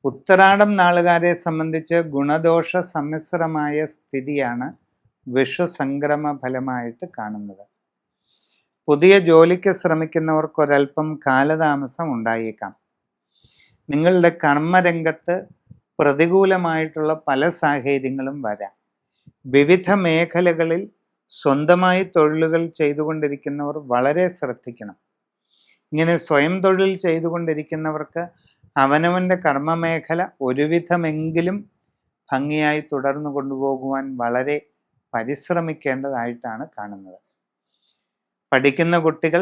ഉത്തരാടം നാളുകാരെ സംബന്ധിച്ച് ഗുണദോഷ സമ്മിശ്രമായ സ്ഥിതിയാണ് വിഷു സംക്രമ ഫലമായിട്ട് കാണുന്നത്. പുതിയ ജോലിക്ക് ശ്രമിക്കുന്നവർക്ക് ഒരൽപ്പം കാലതാമസം ഉണ്ടായേക്കാം. നിങ്ങളുടെ കർമ്മരംഗത്ത് പ്രതികൂലമായിട്ടുള്ള പല സാഹചര്യങ്ങളും വരാം. വിവിധ മേഖലകളിൽ സ്വന്തമായി തൊഴിലുകൾ ചെയ്തുകൊണ്ടിരിക്കുന്നവർ വളരെ ശ്രദ്ധിക്കണം. ഇങ്ങനെ സ്വയം തൊഴിൽ ചെയ്തുകൊണ്ടിരിക്കുന്നവർക്ക് അവനവൻ്റെ കർമ്മമേഖല ഒരുവിധമെങ്കിലും ഭംഗിയായി തുടർന്നു കൊണ്ടുപോകുവാൻ വളരെ പരിശ്രമിക്കേണ്ടതായിട്ടാണ് കാണുന്നത്. പഠിക്കുന്ന കുട്ടികൾ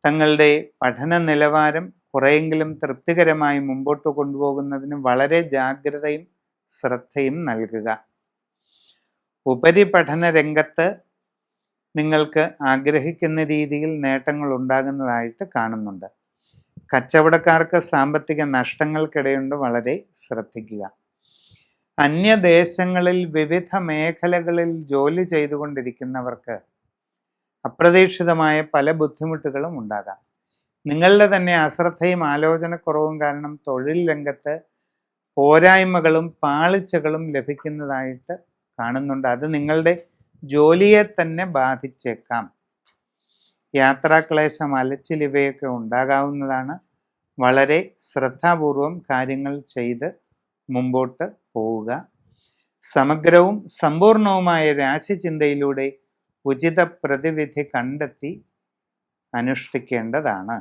തങ്ങളുടെ പഠന നിലവാരം കുറെയെങ്കിലും തൃപ്തികരമായി മുമ്പോട്ട് കൊണ്ടുപോകുന്നതിന് വളരെ ജാഗ്രതയും ശ്രദ്ധയും നൽകുക. ഉപരിപഠന രംഗത്ത് നിങ്ങൾക്ക് ആഗ്രഹിക്കുന്ന രീതിയിൽ നേട്ടങ്ങൾ ഉണ്ടാകുന്നതായിട്ട് കാണുന്നുണ്ട്. കച്ചവടക്കാർക്ക് സാമ്പത്തിക നഷ്ടങ്ങൾക്കിടയുണ്ട്, വളരെ ശ്രദ്ധിക്കുക. അന്യദേശങ്ങളിൽ വിവിധ മേഖലകളിൽ ജോലി ചെയ്തുകൊണ്ടിരിക്കുന്നവർക്ക് അപ്രതീക്ഷിതമായ പല ബുദ്ധിമുട്ടുകളും ഉണ്ടാകാം. നിങ്ങളുടെ തന്നെ അശ്രദ്ധയും ആലോചനക്കുറവും കാരണം തൊഴിൽ രംഗത്ത് പോരായ്മകളും പാളിച്ചകളും ലഭിക്കുന്നതായിട്ട് കാണുന്നുണ്ട്. അത് നിങ്ങളുടെ ജോലിയെ തന്നെ ബാധിച്ചേക്കാം. യാത്രാക്ലേശം, അലച്ചിൽ ഇവയൊക്കെ ഉണ്ടാകാവുന്നതാണ്. വളരെ ശ്രദ്ധാപൂർവം കാര്യങ്ങൾ ചെയ്ത് മുമ്പോട്ട് പോവുക. സമഗ്രവും സമ്പൂർണവുമായ രാശിചിന്തയിലൂടെ ഉചിത പ്രതിവിധി കണ്ടെത്തി അനുഷ്ഠിക്കേണ്ടതാണ്.